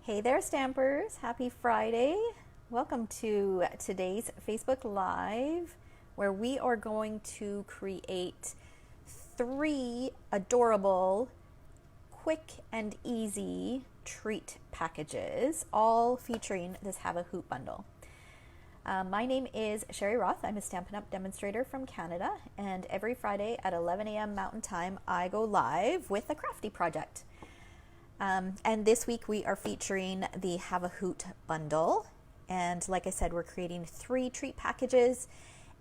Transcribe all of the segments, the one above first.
Hey there, Stampers. Happy Friday. Welcome to today's Facebook Live, where we are going to create 3 adorable, quick and easy treat packages, all featuring this Have a Hoot bundle. My name is Sherry Roth. I'm a Stampin' Up! Demonstrator from Canada, and every Friday at 11 a.m. Mountain Time, I go live with a crafty project. And this week we are featuring the Have a Hoot bundle. And like I said, we're creating 3 treat packages.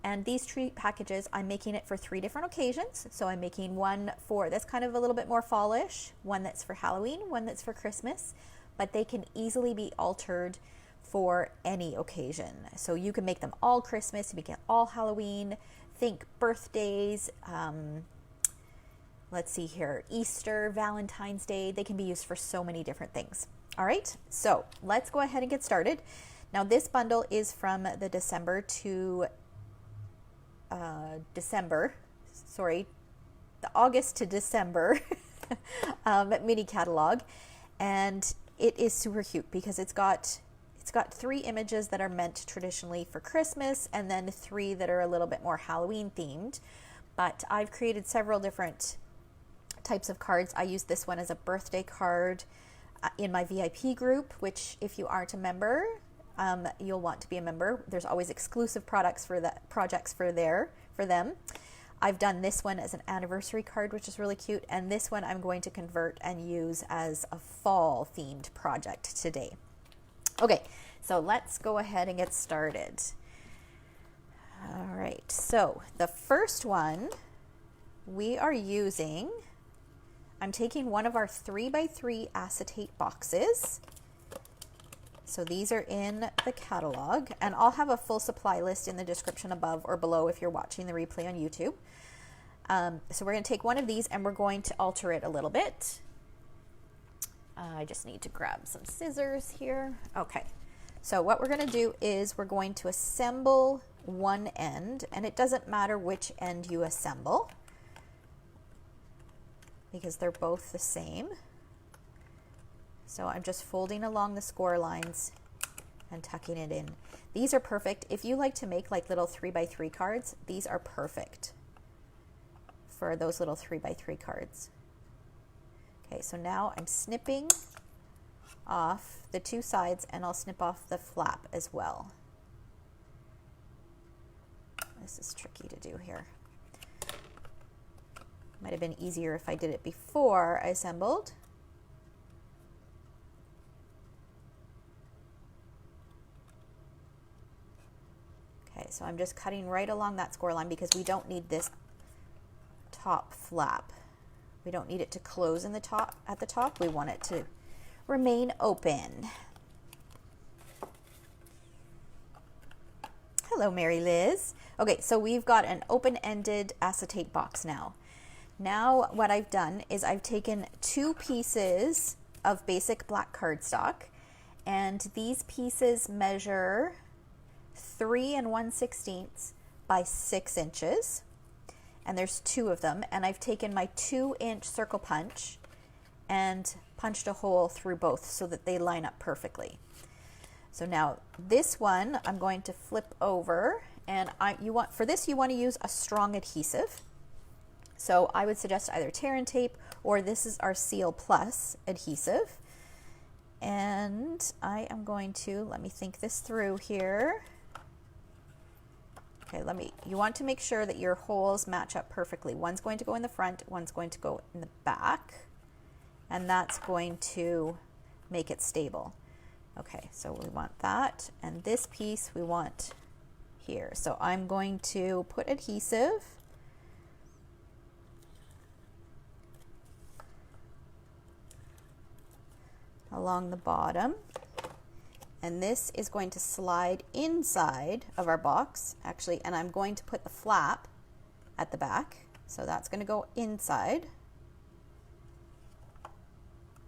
And these treat packages, I'm making it for 3 different occasions. So I'm making one for that's kind of a little bit more fallish, one that's for Halloween, one that's for Christmas, but they can easily be altered for any occasion. So you can make them all Christmas, you can make it all Halloween, think birthdays, let's see here, Easter, Valentine's Day. They can be used for so many different things. All right, so let's go ahead and get started. Now this bundle is from the the August to December mini catalog, and it is super cute because it's got 3 images that are meant traditionally for Christmas, and then 3 that are a little bit more Halloween themed. But I've created several different types of cards. I use this one as a birthday card in my VIP group, which if you aren't a member, you'll want to be a member. There's always exclusive projects for them. I've done this one as an anniversary card, which is really cute, and this one I'm going to convert and use as a fall themed project today. Okay, so let's go ahead and get started. All right, so the first one we are using, I'm taking one of our 3x3 acetate boxes. So these are in the catalog, and I'll have a full supply list in the description above or below if you're watching the replay on YouTube. So we're going to take one of these and we're going to alter it a little bit. I just need to grab some scissors here. Okay, so what we're going to do is we're going to assemble one end, and it doesn't matter which end you assemble because they're both the same. So I'm just folding along the score lines and tucking it in. These are perfect. If you like to make like little 3x3 cards, these are perfect for those little 3x3 cards. Okay, so now I'm snipping off the 2 sides, and I'll snip off the flap as well. This is tricky to do here. Might have been easier if I did it before I assembled. Okay, so I'm just cutting right along that score line because we don't need this top flap. We don't need it to close in the top at the top. We want it to remain open. Hello, Mary Liz. Okay, so we've got an open-ended acetate box now. Now what I've done is I've taken 2 pieces of basic black cardstock, and these pieces measure 3 1/16 by 6 inches. And there's 2 of them, and I've taken my 2-inch circle punch and punched a hole through both so that they line up perfectly. So now this one I'm going to flip over, and for this you want to use a strong adhesive. So I would suggest either tear and tape, or this is our Seal Plus adhesive. And I am going to, let me think this through here. Okay, you want to make sure that your holes match up perfectly. One's going to go in the front, one's going to go in the back, and that's going to make it stable. Okay, so we want that, and this piece we want here. So I'm going to put adhesive along the bottom. And this is going to slide inside of our box, actually, and I'm going to put the flap at the back. So that's going to go inside.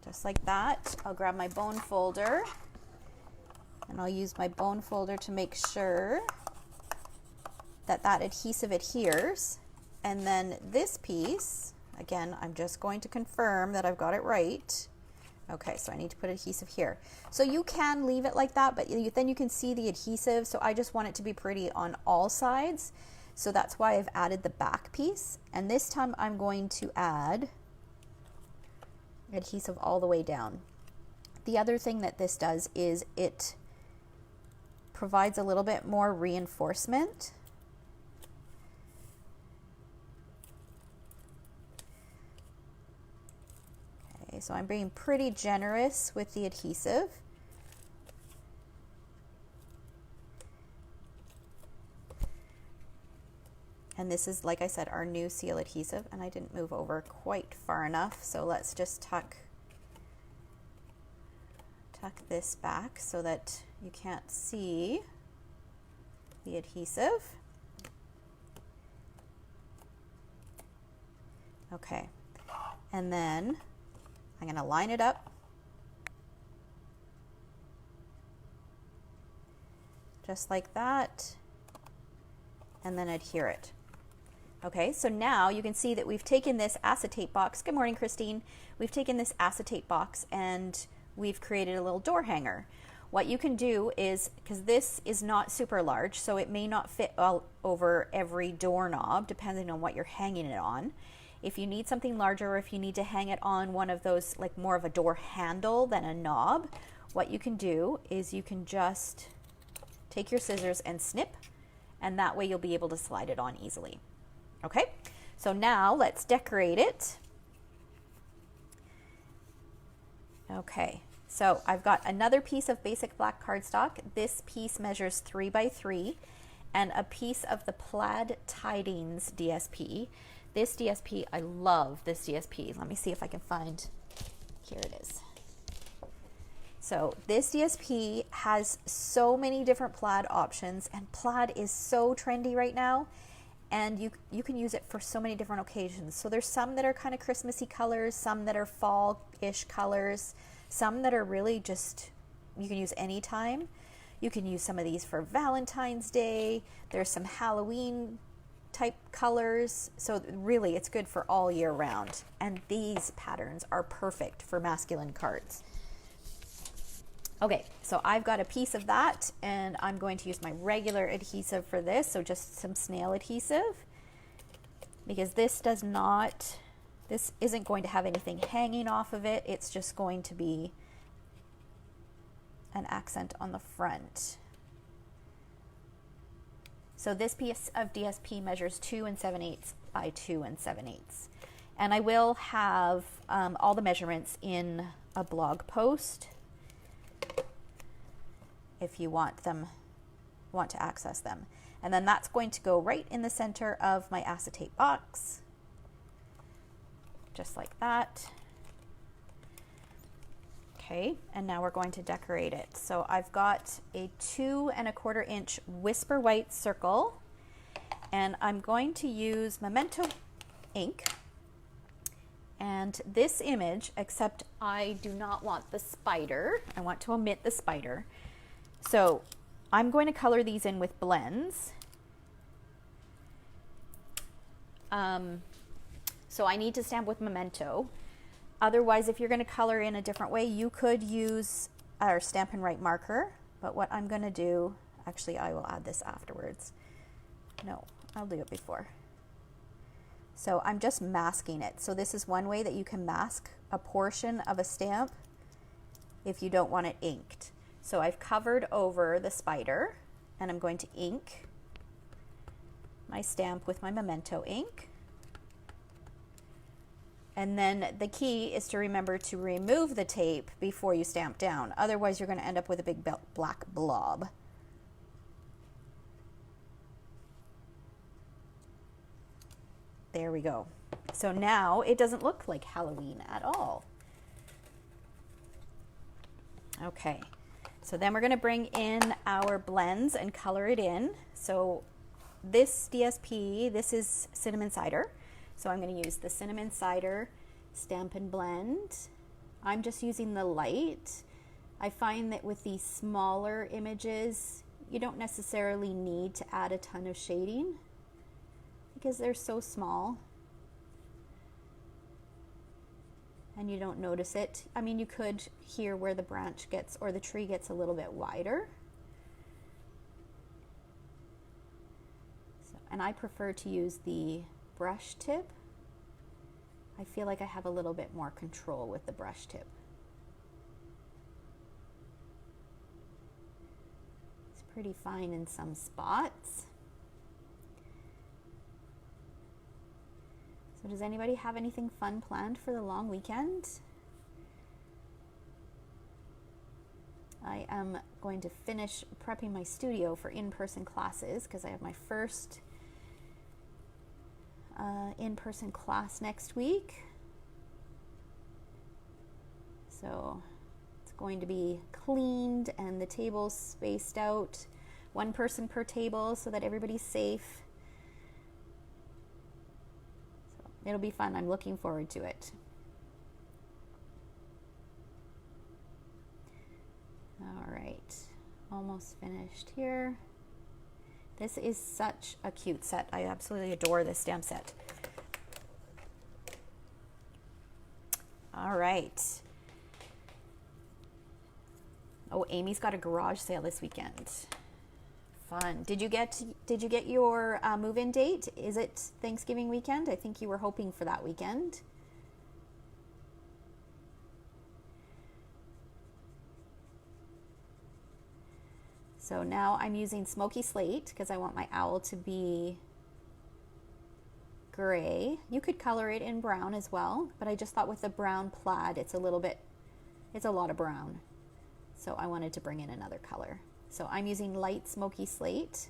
Just like that. I'll grab my bone folder, and I'll use my bone folder to make sure that that adhesive adheres. And then this piece, again, I'm just going to confirm that I've got it right. Okay, so I need to put adhesive here. So you can leave it like that, but then you can see the adhesive. So I just want it to be pretty on all sides. So that's why I've added the back piece. And this time I'm going to add adhesive all the way down. The other thing that this does is it provides a little bit more reinforcement. Okay, so I'm being pretty generous with the adhesive. And this is, like I said, our new seal adhesive, and I didn't move over quite far enough, so let's just tuck this back so that you can't see the adhesive. Okay, and then I'm going to line it up just like that, and then adhere it. Okay, so now you can see that we've taken this acetate box. Good morning, Christine. We've taken this acetate box and we've created a little door hanger. What you can do is, because this is not super large, so it may not fit all over every doorknob, depending on what you're hanging it on. If you need something larger, or if you need to hang it on one of those, like more of a door handle than a knob, what you can do is you can just take your scissors and snip, and that way you'll be able to slide it on easily. Okay, so now let's decorate it. Okay, so I've got another piece of basic black cardstock. This piece measures 3 by 3, and a piece of the Plaid Tidings DSP. This DSP, I love this DSP. Let me see if I can find, here it is. So this DSP has so many different plaid options, and plaid is so trendy right now, and you can use it for so many different occasions. So there's some that are kind of Christmassy colors, some that are fall-ish colors, some that are really just, you can use anytime. You can use some of these for Valentine's Day. There's some Halloween type colors. So really it's good for all year round. And these patterns are perfect for masculine cards. Okay, so I've got a piece of that, and I'm going to use my regular adhesive for this, so just some snail adhesive, because this isn't going to have anything hanging off of it. It's just going to be an accent on the front. So this piece of DSP measures 2 7/8 by 2 7/8. And I will have all the measurements in a blog post if you want to access them. And then that's going to go right in the center of my acetate box, just like that. Okay, and now we're going to decorate it. So I've got a 2 1/4 inch Whisper White circle, and I'm going to use Memento ink. And this image, except I do not want the spider, I want to omit the spider. So I'm going to color these in with blends. So I need to stamp with Memento. Otherwise, if you're going to color in a different way, you could use our Stampin' Write marker. But what I'm going to do, actually I will add this afterwards. No, I'll do it before. So I'm just masking it. So this is one way that you can mask a portion of a stamp if you don't want it inked. So I've covered over the spider, and I'm going to ink my stamp with my Memento ink. And then the key is to remember to remove the tape before you stamp down. Otherwise, you're going to end up with a big black blob. There we go. So now it doesn't look like Halloween at all. Okay. So then we're going to bring in our blends and color it in. So this DSP, this is Cinnamon Cider. So I'm going to use the Cinnamon Cider Stampin' Blend. I'm just using the light. I find that with these smaller images, you don't necessarily need to add a ton of shading because they're so small. and you don't notice it. I mean, you could hear where the branch gets or the tree gets a little bit wider. So, and I prefer to use the brush tip. I feel like I have a little bit more control with the brush tip. It's pretty fine in some spots. So does anybody have anything fun planned for the long weekend? I am going to finish prepping my studio for in-person classes because I have my first in-person class next week. So it's going to be cleaned and the tables spaced out, one person per table so that everybody's safe. It'll be fun. I'm looking forward to it. All right, almost finished here. This is such a cute set. I absolutely adore this stamp set. All right. Oh, Amy's got a garage sale this weekend. Fun. Did you get your move-in date? Is it Thanksgiving weekend? I think you were hoping for that weekend. So now I'm using smoky slate because I want my owl to be gray. You could color it in brown as well, but I just thought with the brown plaid, it's a lot of brown. So I wanted to bring in another color. So I'm using light smoky slate,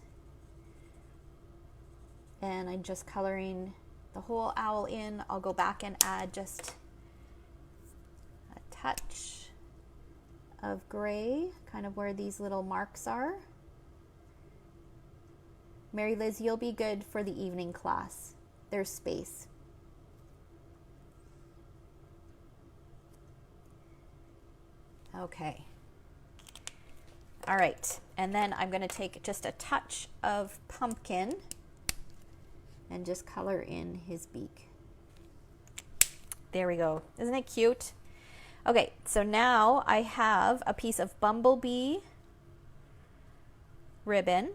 and I'm just coloring the whole owl in. I'll go back and add just a touch of gray, kind of where these little marks are. Mary Liz, you'll be good for the evening class. There's space. Okay. All right, and then I'm going to take just a touch of pumpkin and just color in his beak. There we go. Isn't it cute? Okay, so now I have a piece of bumblebee ribbon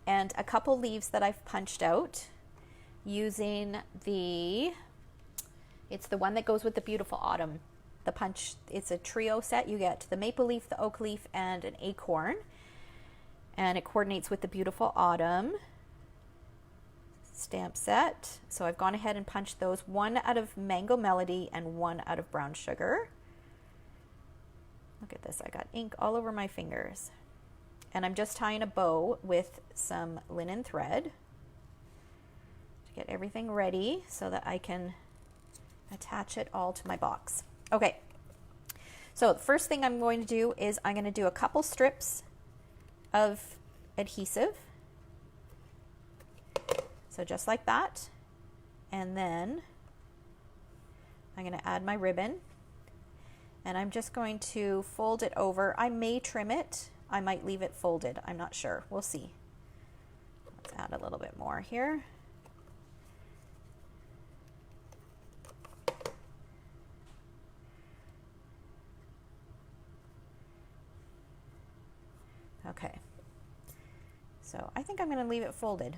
and a couple leaves that I've punched out using it's the one that goes with the Beautiful Autumn. The punch, it's a trio set. You get the maple leaf, the oak leaf, and an acorn. And it coordinates with the Beautiful Autumn stamp set. So I've gone ahead and punched those, one out of Mango Melody and one out of Brown Sugar. Look at this, I got ink all over my fingers. And I'm just tying a bow with some linen thread to get everything ready so that I can attach it all to my box. Okay, so the first thing I'm going to do is I'm going to do a couple strips of adhesive. So just like that. And then I'm going to add my ribbon. And I'm just going to fold it over. I may trim it. I might leave it folded. I'm not sure. We'll see. Let's add a little bit more here. Okay, so I think I'm going to leave it folded.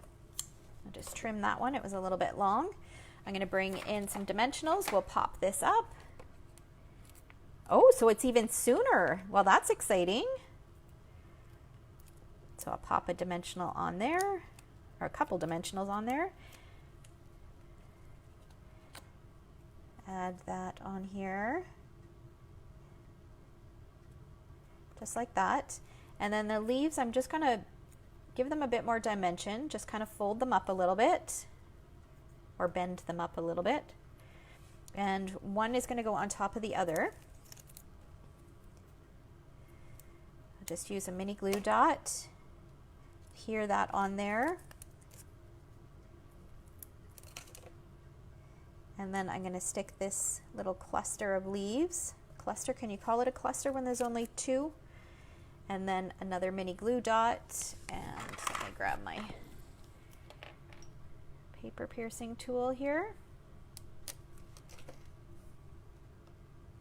I'll just trim that one. It was a little bit long. I'm going to bring in some dimensionals. We'll pop this up. Oh, so it's even sooner. Well, that's exciting. So I'll pop a dimensional on there, or a couple dimensionals on there. Add that on here. Just like that. And then the leaves, I'm just going to give them a bit more dimension, just kind of fold them up a little bit or bend them up a little bit. And one is going to go on top of the other. I'll just use a mini glue dot, adhere that on there. And then I'm going to stick this little cluster of leaves. Cluster, can you call it a cluster when there's only two? And then another mini glue dot, and let me grab my paper piercing tool here.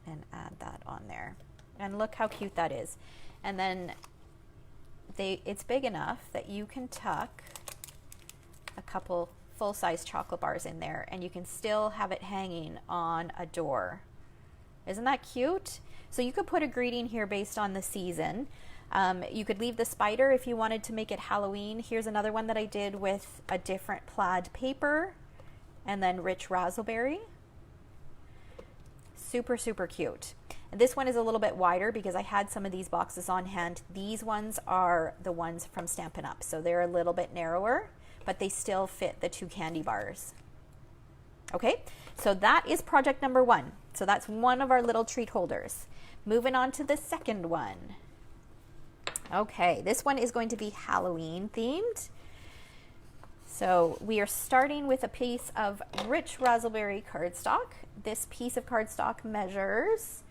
and add that on there. And look how cute that is. And then it's big enough that you can tuck a couple full-size chocolate bars in there, and you can still have it hanging on a door. Isn't that cute? So you could put a greeting here based on the season. You could leave the spider if you wanted to make it Halloween. Here's another one that I did with a different plaid paper and then rich raspberry. Super, super cute. And this one is a little bit wider because I had some of these boxes on hand. These ones are the ones from Stampin' Up, so they're a little bit narrower, but they still fit the 2 candy bars. Okay, so that is project number 1. So that's one of our little treat holders. Moving on to the second one. Okay, this one is going to be Halloween themed. So we are starting with a piece of rich raspberry cardstock. This piece of cardstock measures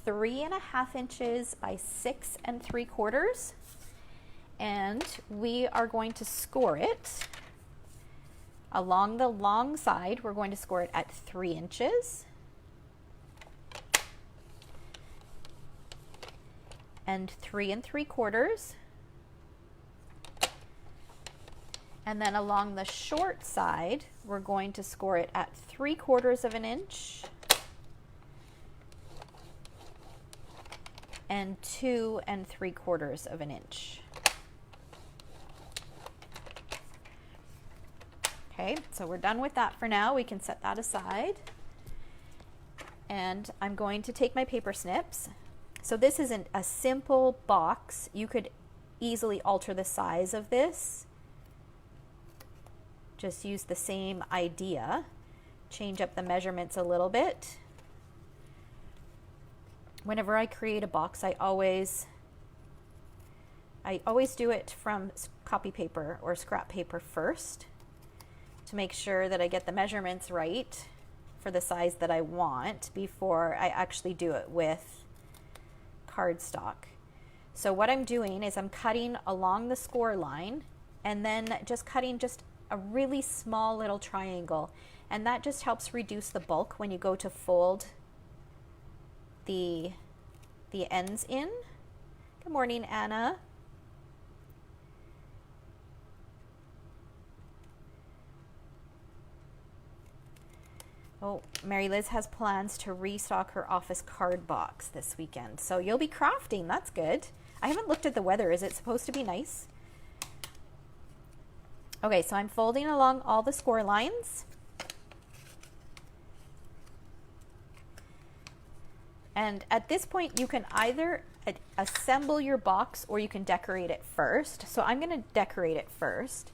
3.5 inches by 6 3/4. And we are going to score it along the long side. We're going to score it at 3 inches. And 3 3/4. And then along the short side, we're going to score it at 3/4 of an inch and 2 3/4 of an inch. Okay, so we're done with that for now. We can set that aside. And I'm going to take my paper snips. So this isn't a simple box. You could easily alter the size of this. Just use the same idea. Change up the measurements a little bit. Whenever I create a box, I always do it from copy paper or scrap paper first to make sure that I get the measurements right for the size that I want before I actually do it with cardstock. So what I'm doing is I'm cutting along the score line and then just cutting just a really small little triangle, and that just helps reduce the bulk when you go to fold the ends in. Good morning, Anna. Oh, Mary Liz has plans to restock her office card box this weekend. So you'll be crafting, that's good. I haven't looked at the weather. Is it supposed to be nice? Okay, so I'm folding along all the score lines. And at this point, you can either assemble your box or you can decorate it first. So I'm going to decorate it first.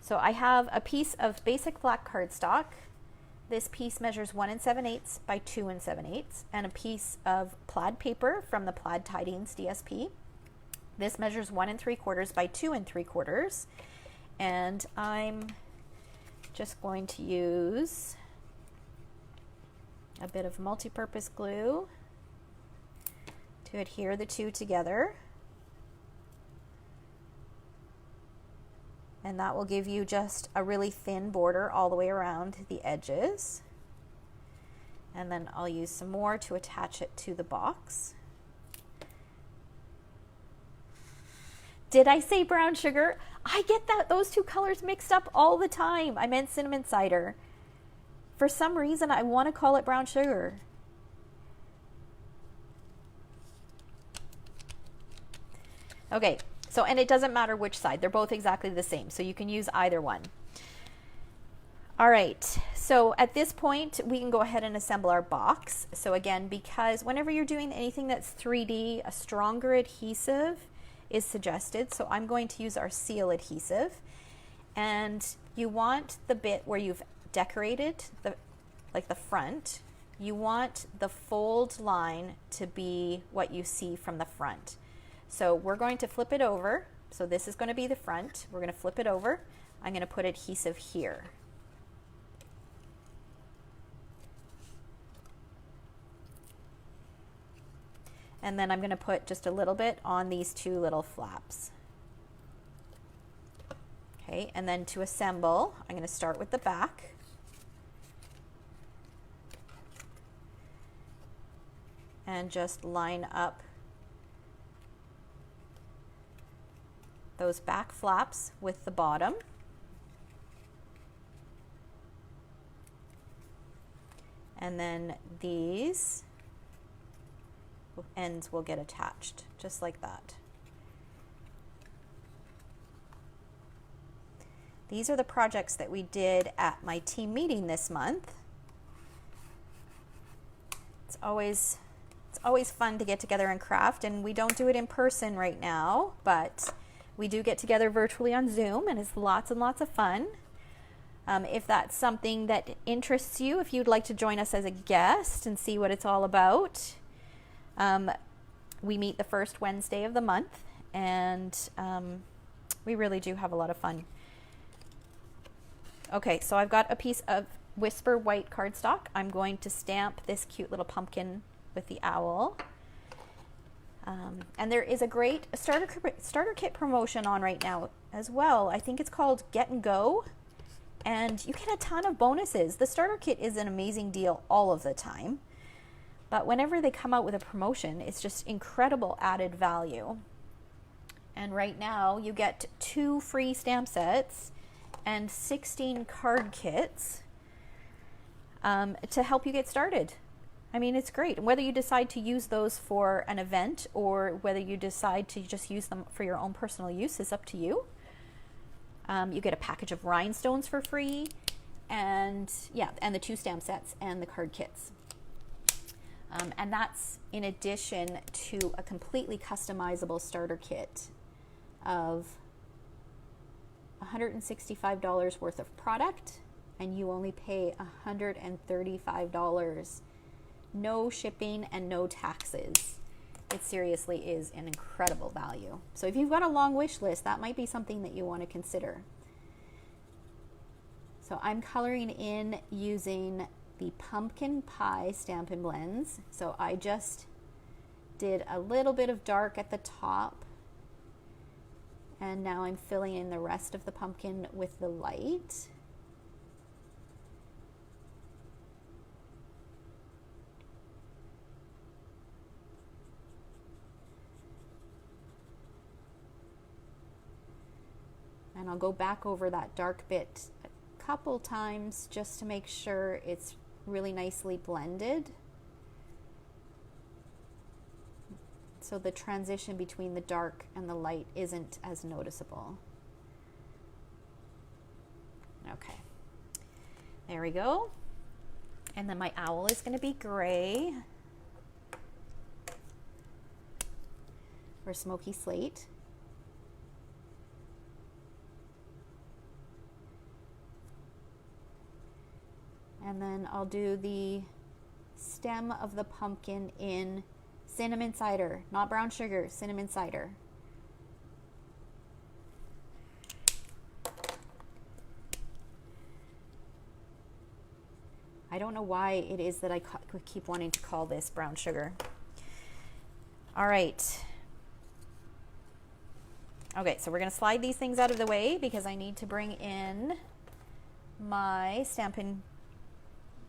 So I have a piece of basic black cardstock. This piece measures 1 7/8 by 2 7/8, and a piece of plaid paper from the Plaid Tidings DSP. This measures 1 3/4 by 2 3/4, and I'm just going to use a bit of multi-purpose glue to adhere the two together. And that will give you just a really thin border all the way around the edges. And then I'll use some more to attach it to the box. Did I say brown sugar? I get those two colors mixed up all the time. I meant cinnamon cider. For some reason, I want to call it brown sugar. Okay. So, and it doesn't matter which side, they're both exactly the same, so you can use either one. All right, so at this point, we can go ahead and assemble our box. So again, because whenever you're doing anything that's 3D, a stronger adhesive is suggested. So I'm going to use our seal adhesive. And you want the bit where you've decorated, like the front, you want the fold line to be what you see from the front. So we're going to flip it over. So this is going to be the front. We're going to flip it over. I'm going to put adhesive here. And then I'm going to put just a little bit on these two little flaps. Okay, and then to assemble, I'm going to start with the back. and just line up those back flaps with the bottom. And then these ends will get attached just like that. These are the projects that we did at my team meeting this month. It's always fun to get together and craft, and we don't do it in person right now, but we do get together virtually on Zoom, and it's lots and lots of fun. If that's something that interests you, if you'd like to join us as a guest and see what it's all about, we meet the first Wednesday of the month, and we really do have a lot of fun. Okay, so I've got a piece of Whisper white cardstock. I'm going to stamp this cute little pumpkin with the owl. And there is a great starter kit promotion on right now as well. I think it's called Get and Go, and you get a ton of bonuses. The starter kit is an amazing deal all of the time, but whenever they come out with a promotion, it's just incredible added value. And right now you get 2 free stamp sets and 16 card kits to help you get started. I mean, it's great. Whether you decide to use those for an event or whether you decide to just use them for your own personal use is up to you. You get a package of rhinestones for free, and the 2 stamp sets and the card kits. And that's in addition to a completely customizable starter kit of $165 worth of product, and you only pay $135. No shipping and no taxes. It seriously is an incredible value. So if you've got a long wish list, that might be something that you want to consider. So I'm coloring in using the Pumpkin Pie Stampin' Blends. So I just did a little bit of dark at the top, and now I'm filling in the rest of the pumpkin with the light. And I'll go back over that dark bit a couple times just to make sure it's really nicely blended, so the transition between the dark and the light isn't as noticeable. Okay, there we go. And then my owl is going to be gray or smoky slate. And then I'll do the stem of the pumpkin in cinnamon cider, not brown sugar, cinnamon cider. I don't know why it is that I keep wanting to call this brown sugar. All right. Okay, so we're going to slide these things out of the way because I need to bring in my Stampin'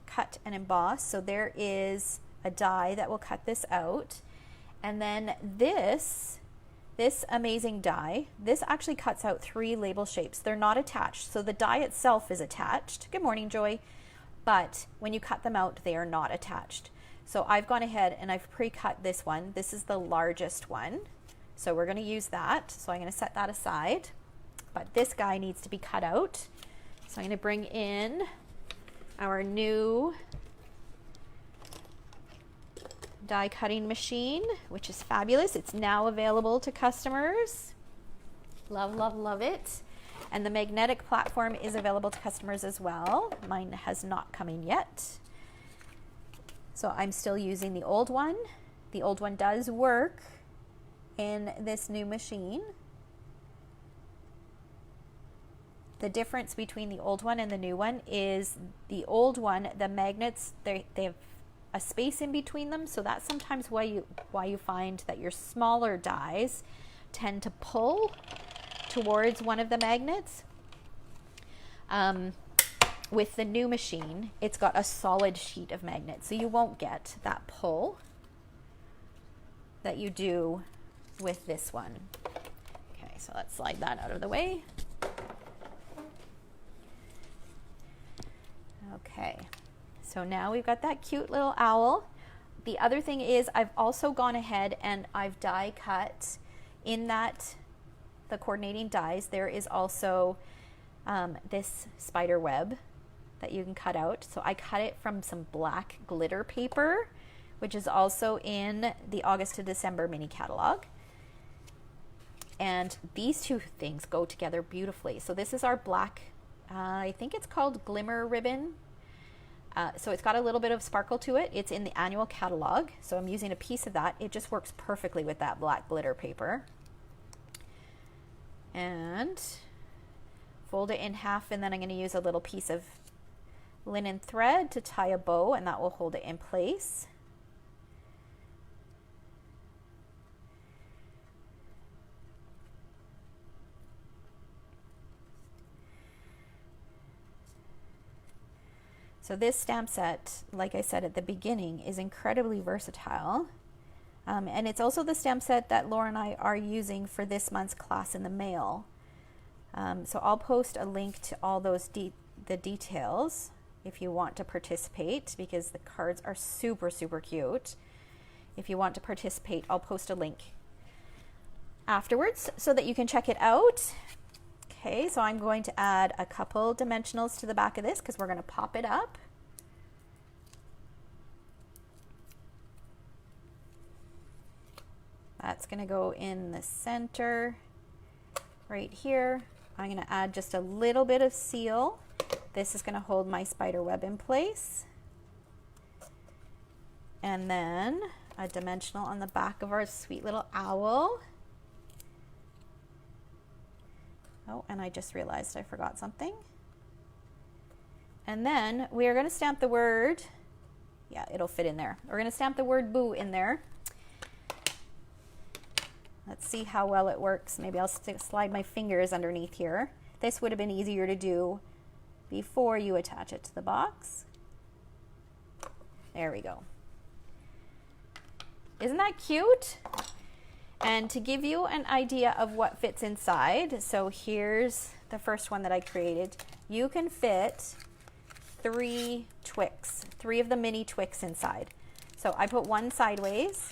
Cut and Emboss. So there is a die that will cut this out, and then this amazing die, this actually cuts out 3 label shapes. They're not attached, so the die itself is attached. Good morning, Joy. But when you cut them out, they are not attached. So I've gone ahead and I've pre-cut this one. This is the largest one, so we're going to use that. So I'm going to set that aside, but this guy needs to be cut out. So I'm going to bring in our new die cutting machine, which is fabulous. It's now available to customers. Love, love, love it. And the magnetic platform is available to customers as well. Mine has not come in yet. So I'm still using the old one. The old one does work in this new machine. The difference between the old one and the new one is the old one, the magnets, they have a space in between them, so that's sometimes why you find that your smaller dies tend to pull towards one of the magnets. With the new machine, it's got a solid sheet of magnets, so you won't get that pull. that you do with this one. Okay, so let's slide that out of the way. Okay, so now we've got that cute little owl. The other thing is I've also gone ahead and I've die cut in that, the coordinating dies, there is also this spider web that you can cut out. So I cut it from some black glitter paper, which is also in the August to December mini catalog. And these two things go together beautifully. So this is our black, I think it's called Glimmer Ribbon. So it's got a little bit of sparkle to it. It's in the annual catalog. So I'm using a piece of that. It just works perfectly with that black glitter paper. And fold it in half, and then I'm going to use a little piece of linen thread to tie a bow, and that will hold it in place. So this stamp set, like I said at the beginning, is incredibly versatile. And it's also the stamp set that Laura and I are using for this month's class in the mail. So I'll post a link to all those the details if you want to participate, because the cards are super, super cute. If you want to participate, I'll post a link afterwards so that you can check it out. Okay, so I'm going to add a couple dimensionals to the back of this because we're going to pop it up. That's going to go in the center right here. I'm going to add just a little bit of seal. This is going to hold my spider web in place. And then a dimensional on the back of our sweet little owl. Oh, and I just realized I forgot something. And then we are going to stamp the word, yeah, it'll fit in there. We're going to stamp the word boo in there. Let's see how well it works. Maybe I'll slide my fingers underneath here. This would have been easier to do before you attach it to the box. There we go. Isn't that cute? And to give you an idea of what fits inside, so here's the first one that I created. You can fit 3 Twix, 3 of the mini Twix inside. So I put one sideways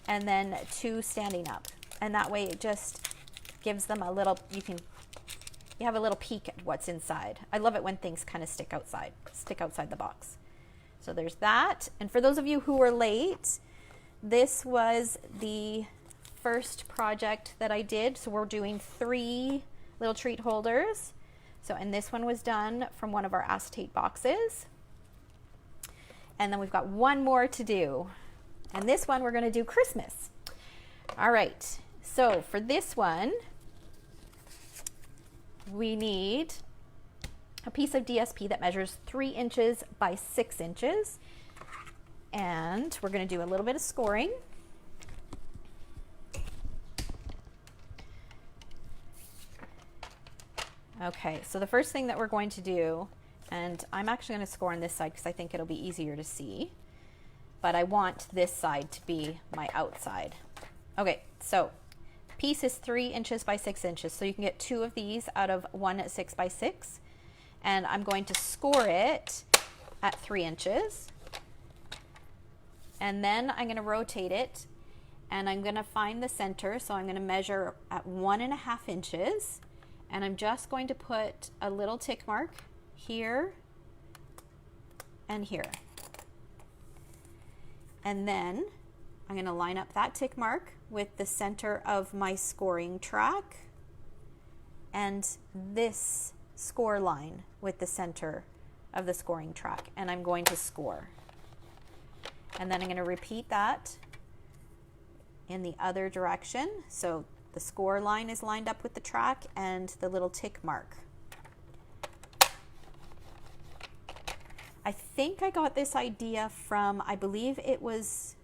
and then 2 standing up. And that way it just gives them a little, you have a little peek at what's inside. I love it when things kind of stick outside the box. So there's that. And for those of you who are late, this was the first project that I did. So we're doing 3 little treat holders. So, and this one was done from one of our acetate boxes. And then we've got one more to do. And this one we're going to do Christmas. All right. So for this one, we need a piece of DSP that measures 3 inches by 6 inches. And we're going to do a little bit of scoring. Okay, so the first thing that we're going to do, and I'm actually going to score on this side because I think it'll be easier to see, but I want this side to be my outside. Okay, so piece is 3 inches by 6 inches, so you can get 2 of these out of one 6x6, and I'm going to score it at 3 inches. And then I'm going to rotate it, and I'm going to find the center. So I'm going to measure at 1.5 inches, and I'm just going to put a little tick mark here and here. And then I'm going to line up that tick mark with the center of my scoring track and this score line with the center of the scoring track, and I'm going to score. And then I'm going to repeat that in the other direction. So the score line is lined up with the track and the little tick mark. I think I got this idea from, I believe it was,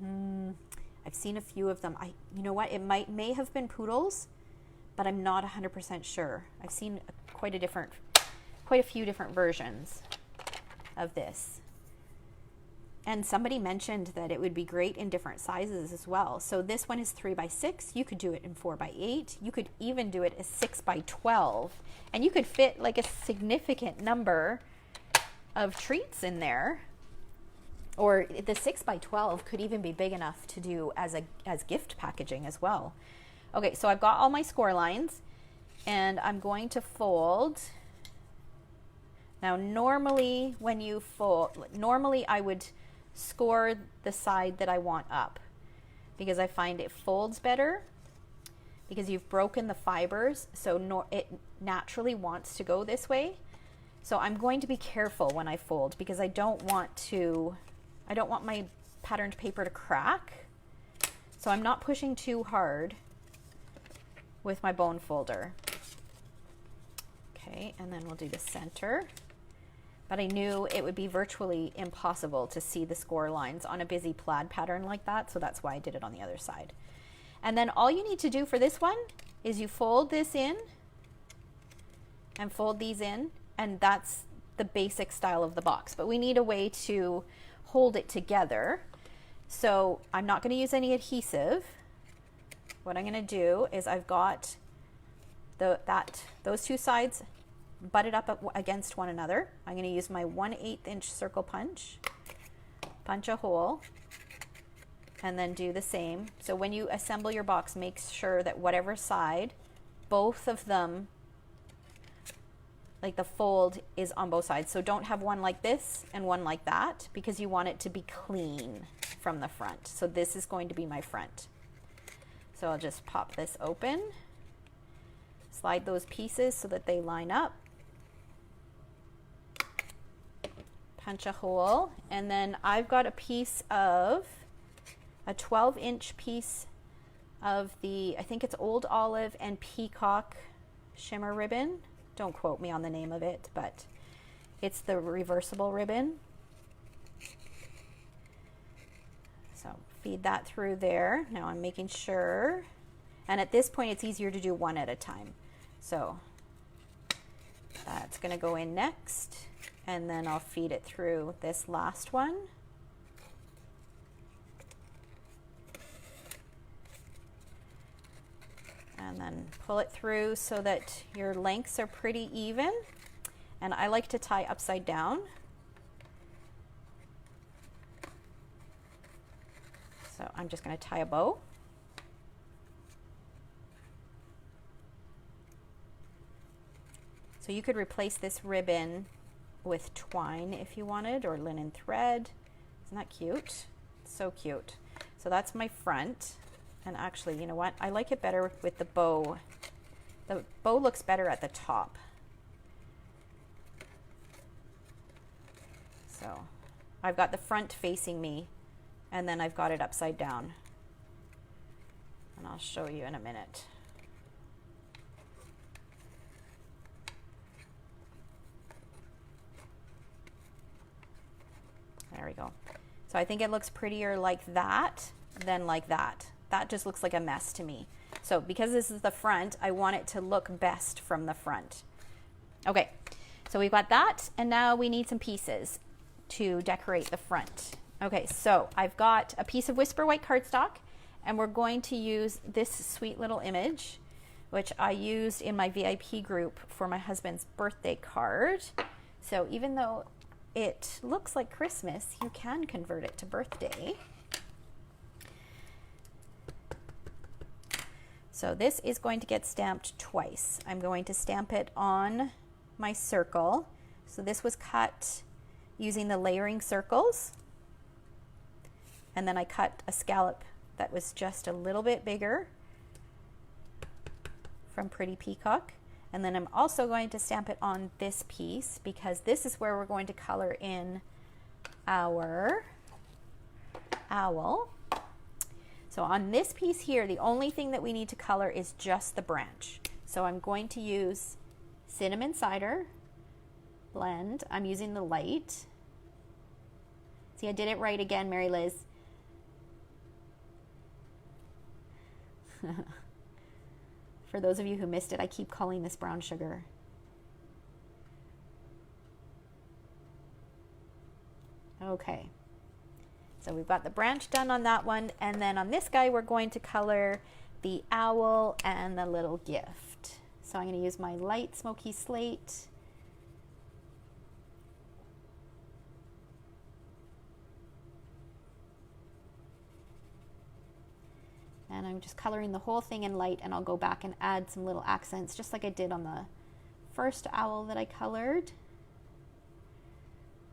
I've seen a few of them. You know what, it may have been poodles, but I'm not 100% sure. I've seen quite a few different versions of this. And somebody mentioned that it would be great in different sizes as well. So this one is 3x6. You could do it in 4x8. You could even do it as 6x12. And you could fit like a significant number of treats in there. Or the 6x12 could even be big enough to do as gift packaging as well. Okay, so I've got all my score lines, and I'm going to fold. Now normally when you fold, normally I would score the side that I want up, because I find it folds better because you've broken the fibers, so it naturally wants to go this way. So I'm going to be careful when I fold, because I don't want my patterned paper to crack. So I'm not pushing too hard with my bone folder. Okay, and then we'll do the center. But I knew it would be virtually impossible to see the score lines on a busy plaid pattern like that, so that's why I did it on the other side. And then all you need to do for this one is you fold this in and fold these in, and that's the basic style of the box. But we need a way to hold it together. So I'm not going to use any adhesive. What I'm going to do is I've got those two sides butted up against one another. I'm going to use my 1/8 inch circle punch a hole, and then do the same. So when you assemble your box, make sure that whatever side, both of them, like the fold is on both sides. So don't have one like this and one like that, because you want it to be clean from the front. So this is going to be my front. So I'll just pop this open, slide those pieces so that they line up, punch a hole, and then I've got a piece of a 12-inch piece of the, I think it's Old Olive and Peacock shimmer ribbon. Don't quote me on the name of it, but it's the reversible ribbon. So feed that through there. Now I'm making sure, and at this point it's easier to do one at a time. So that's going to go in next, and then I'll feed it through this last one. And then pull it through so that your lengths are pretty even. And I like to tie upside down. So I'm just going to tie a bow. So you could replace this ribbon with twine if you wanted, or linen thread. Isn't that cute? So cute. So that's my front. And actually, you know what? I like it better with the bow. The bow looks better at the top. So I've got the front facing me, and then I've got it upside down. And I'll show you in a minute. There we go. So I think it looks prettier like that than like that. That just looks like a mess to me. So because this is the front, I want it to look best from the front. Okay, so we've got that, and now we need some pieces to decorate the front. Okay, so I've got a piece of Whisper White cardstock, and we're going to use this sweet little image, which I used in my VIP group for my husband's birthday card. So even though it looks like Christmas, you can convert it to birthday. So this is going to get stamped twice. I'm going to stamp it on my circle. So this was cut using the layering circles. And then I cut a scallop that was just a little bit bigger from Pretty Peacock. And then I'm also going to stamp it on this piece, because this is where we're going to color in our owl. So on this piece here, the only thing that we need to color is just the branch. So I'm going to use Cinnamon Cider Blend. I'm using the light. See, I did it right again, Mary Liz. For those of you who missed it, I keep calling this brown sugar. Okay. So we've got the branch done on that one, and then on this guy we're going to color the owl and the little gift. So I'm going to use my light smoky slate. And I'm just coloring the whole thing in light, and I'll go back and add some little accents just like I did on the first owl that I colored.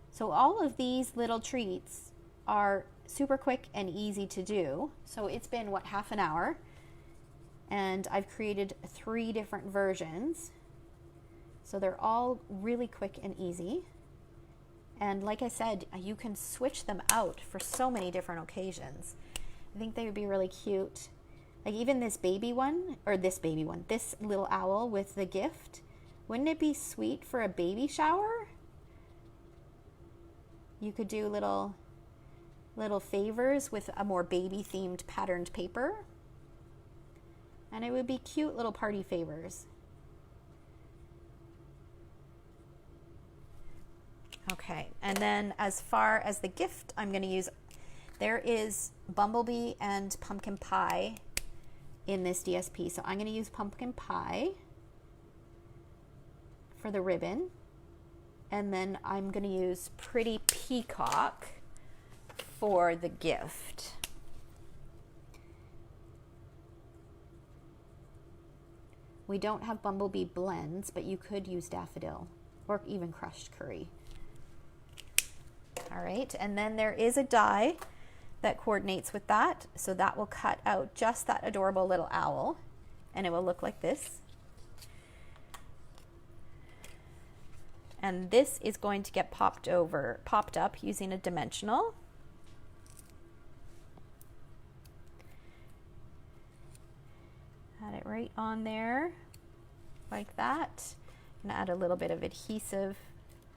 So all of these little treats are super quick and easy to do. So it's been, what, half an hour? And I've created 3 different versions. So they're all really quick and easy. And like I said, you can switch them out for so many different occasions. I think they would be really cute. Like even this baby one, this little owl with the gift. Wouldn't it be sweet for a baby shower? You could do little favors with a more baby themed patterned paper. And it would be cute little party favors. Okay, and then as far as the gift, I'm going to use, there is bumblebee and pumpkin pie in this DSP. So I'm going to use pumpkin pie for the ribbon. And then I'm going to use pretty peacock for the gift. We don't have bumblebee blends, but you could use daffodil or even crushed curry. All right, and then there is a die that coordinates with that. So that will cut out just that adorable little owl, and it will look like this. And this is going to get popped up using a dimensional. Add it right on there like that. I'm gonna add a little bit of adhesive.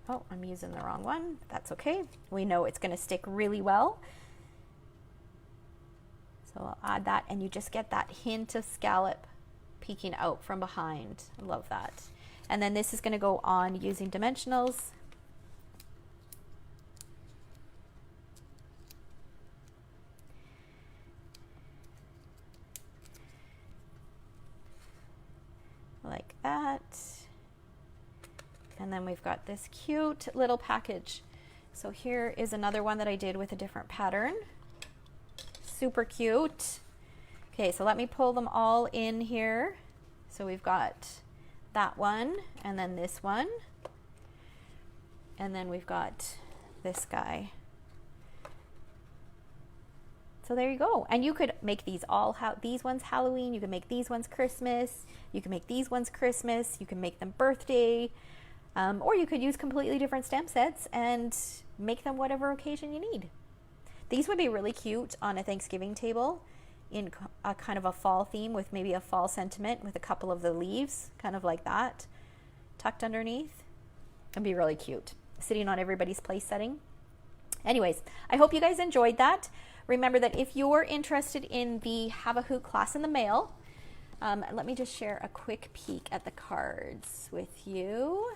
Oh, I'm using the wrong one. That's okay. We know it's gonna stick really well. So I'll add that, and you just get that hint of scallop peeking out from behind. I love that. And then this is gonna go on using dimensionals. Like that. And then we've got this cute little package. So here is another one that I did with a different pattern. Super cute. Okay, so let me pull them all in here. So we've got that one, and then this one, and then we've got this guy. So there you go. And you could make these these ones Halloween, you can make these ones Christmas, you can make these ones Christmas, you can make them birthday, or you could use completely different stamp sets and make them whatever occasion you need. These would be really cute on a Thanksgiving table in a kind of a fall theme with maybe a fall sentiment with a couple of the leaves, kind of like that, tucked underneath. It'd be really cute, sitting on everybody's place setting. Anyways, I hope you guys enjoyed that. Remember that if you're interested in the Have a Hoot class in the mail, let me just share a quick peek at the cards with you.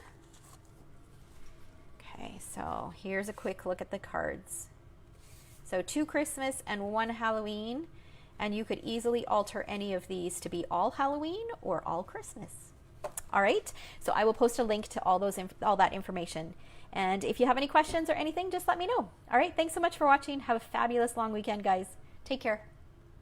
Okay, so here's a quick look at the cards. So 2 Christmas and 1 Halloween, and you could easily alter any of these to be all Halloween or all Christmas. All right, so I will post a link to all that information. And if you have any questions or anything, just let me know. All right, thanks so much for watching. Have a fabulous long weekend, guys. Take care.